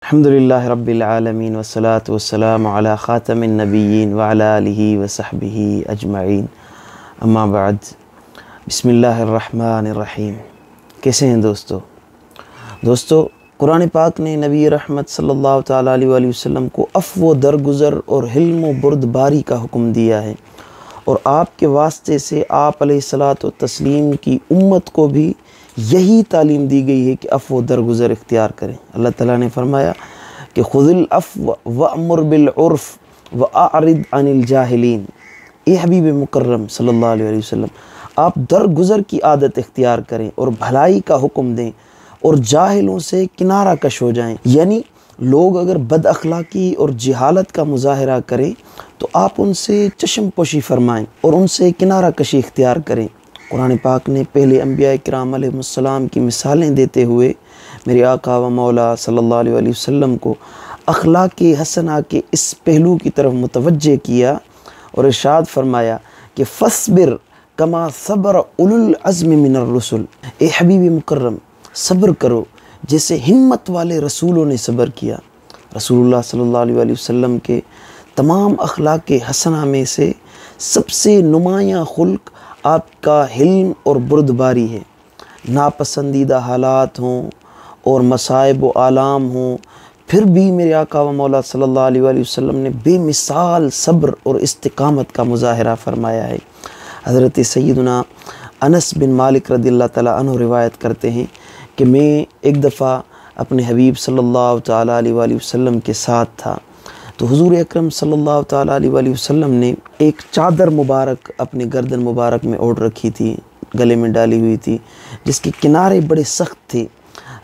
अल्हम्दुलिल्लाहि रब्बिल आलमीन वस्सलातु वस्सलामु अला ख़ातमिन नबिय्यीन व अला आलिहि व सहबिहि अजमईन अम्मा बाद। बिस्मिल्लाहिर रहमानिर रहीम। कैसे हैं दोस्तों कुरान पाक ने नबी रहमत सल्लल्लाहु ताला अलैहि वसल्लम को अफ़्व दरगुज़र और हिल्म व बुर्दबारी का हुक्म दिया है, और आपके वास्ते से आप अलैहिस्सलातु तस्लीम की उम्मत को भी यही तालीम दी गई है कि अफ़्व दरगुज़र इख्तियार करें। अल्लाह ताला ने फरमाया कि खुज़िल अफ़्व वअमुर बिल उर्फ़ व अअरिद अनिल जाहिलीन। ए हबीब मुकर्रम सल्लल्लाहु अलैहि वसल्लम, आप दरगुज़र की आदत इख्तियार करें और भलाई का हुक्म दें और जाहिलों से किनारा कश हो जाएं। यानी लोग अगर बद अखलाकी और जहालत का मुज़ाहरा करें तो आप उनसे चश्मपोशी फरमाएं और उनसे किनारा कशी इख्तियार करें। कुरान पाक ने पहले अंबिया किराम अलैहिस्सलाम की मिसालें देते हुए मेरे आका व मौला सल्लल्लाहु अलैहि वसल्लम को अखलाक हसना के इस पहलू की तरफ मुतवज्जे किया और इरशाद फरमाया कि फ़स्बिर कमा सब्र उलुल अज़्म मिनर रसूल। ए हबीब मुकर्रम, सब्र करो जैसे हिम्मत वाले रसूलों ने सब्र किया। रसूलुल्लाह सल्लल्लाहु अलैहि वसल्लम के तमाम अखलाक हसना में से सबसे नुमायाँ खुल्क आपका हिल्म और बुर्दबारी है। नापसंदीदा हालात हों और मसाइब व आलाम हों, फिर भी मेरे आका व मौला सल्लल्लाहु अलैहि वसल्लम ने बेमिसाल सब्र और इस्तिकामत का मुज़ाहरा फरमाया है। हज़रत सैयदना अनस बिन मालिक रज़ियल्लाहु तआला अन्हु रिवायत करते हैं कि मैं एक दफ़ा अपने हबीब सल्लल्लाहु तआला अलैहि वसल्लम के साथ था, तो हुज़ूर अकरम सल्लल्लाहु तआला अलैहि वसल्लम ने एक चादर मुबारक अपने गर्दन मुबारक में ओढ़ रखी थी, गले में डाली हुई थी, जिसके किनारे बड़े सख्त थे।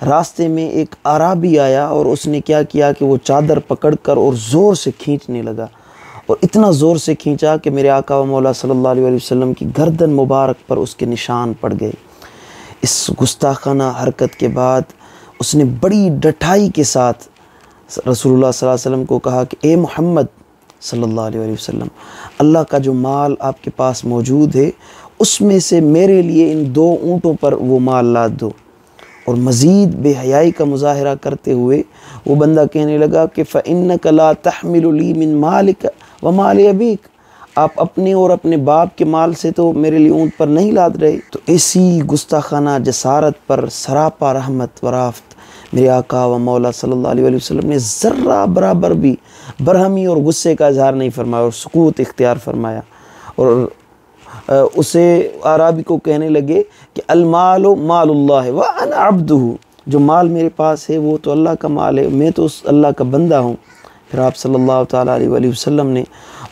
रास्ते में एक आराबी आया और उसने क्या किया कि वो चादर पकड़कर और ज़ोर से खींचने लगा, और इतना ज़ोर से खींचा कि मेरे आका व मौला सल्लल्लाहु अलैहि वसल्लम की गर्दन मुबारक पर उसके निशान पड़ गए। इस गुस्ताखाना हरकत के बाद उसने बड़ी डटाई के साथ रसूलुल्लाह सल्लल्लाहु अलैहि वसल्लम को कहा कि ए मोहम्मद सल्लल्लाहु अलैहि वसल्लम, अल्लाह का जो माल आपके पास मौजूद है उसमें से मेरे लिए इन 2 ऊँटों पर वो माल लाद दो। और मज़ीद बेहयाई का मुज़ाहरा करते हुए वो बंदा कहने लगा कि फ़इन्नक ला तहमिलु ली मिन मालिक व माल अबीक, आप अपने और अपने बाप के माल से तो मेरे लिए ऊँट पर नहीं लाद रहे। तो ऐसी गुस्ताखाना जसारत पर सरापा रहमत व राफ़त मेरे आका व मौला सल्लल्लाहु अलैहि वसल्लम ने ज़र्रा बराबर भी बरहमी और गुस्से का इज़हार नहीं फरमाया और सुकूत इख्तियार फरमाया। और उसे आराबी को कहने लगे कि अलमालु मालुल्लाह व अना अब्दुहु, जो माल मेरे पास है वो तो अल्लाह का माल है, मैं तो उस अल्लाह का बंदा हूँ। फिर आप सल्लल्लाहु ताला अलैहि वसल्लम ने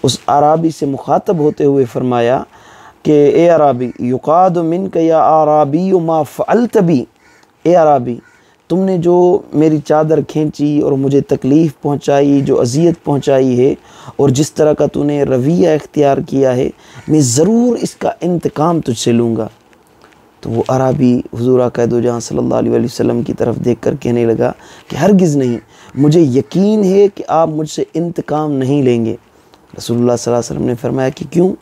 उस आराबी से मुखातब होते हुए फरमाया कि ए आराबी, युक़ादु मिनका या आराबी मा फ़अल्त बी, ए आराबी, तुमने जो मेरी चादर खींची और मुझे तकलीफ़ पहुंचाई, जो अज़ियत पहुंचाई है, और जिस तरह का तूने रवैया इख्तियार किया है, मैं ज़रूर इसका इंतकाम तुझसे लूँगा। तो वो अराबी हुज़ूर आक़ा दो जहां सल्लल्लाहु अलैहि वसल्लम की तरफ देखकर कहने लगा कि हरगिज़ नहीं, मुझे यकीन है कि आप मुझसे इंतकाम नहीं लेंगे। रसूलुल्लाह सल्लल्लाहु अलैहि वसल्लम ने फरमाया कि क्यों,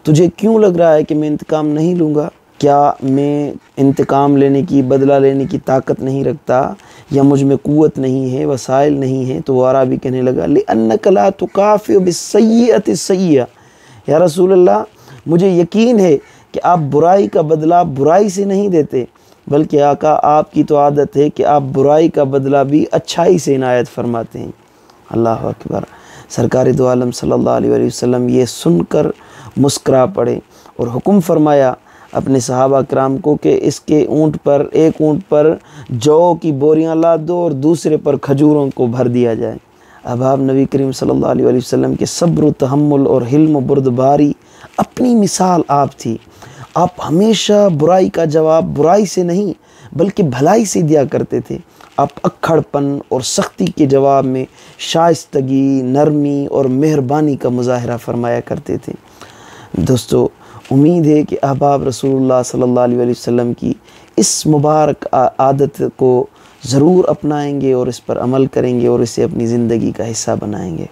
तुझे क्यों लग रहा है कि मैं इंतकाम नहीं लूँगा? क्या मैं इंतकाम लेने की, बदला लेने की ताकत नहीं रखता, या मुझ में क़ुव्वत नहीं है, वसाइल नहीं है? तो वो अराबी कहने लगा लिअन्नक ला तुकाफ़िउ बिस्सय्यअति सय्यअ, या रसूल अल्लाह, मुझे यकीन है कि आप बुराई का बदला बुराई से नहीं देते, बल्कि आका आपकी तो आदत है कि आप बुराई का बदला भी अच्छाई से इनायत फरमाते हैं। अल्लाह अकबर। सरकार दो आलम सल्लल्लाहु अलैहि वसल्लम ये सुनकर मुस्करा पड़े और हुक्म फरमाया अपने सहाबा कराम को कि इसके ऊँट पर, एक ऊँट पर जौ की बोरियां लाद दो और दूसरे पर खजूरों को भर दिया जाए। अब आप नबी करीम सल्लल्लाहु अलैहि वसल्लम के सब्र, तहम्मुल और हिल्म बुर्दबारी अपनी मिसाल आप थी। आप हमेशा बुराई का जवाब बुराई से नहीं बल्कि भलाई से दिया करते थे। आप अक्खड़पन और सख्ती के जवाब में शाइस्तगी, नरमी और मेहरबानी का मुज़ाहरा फरमाया करते थे। दोस्तों, उम्मीद है कि अहबाब रसूलुल्लाह सल्लल्लाहु अलैहि वसल्लम की इस मुबारक आदत को ज़रूर अपनाएंगे और इस पर अमल करेंगे और इसे अपनी ज़िंदगी का हिस्सा बनाएंगे।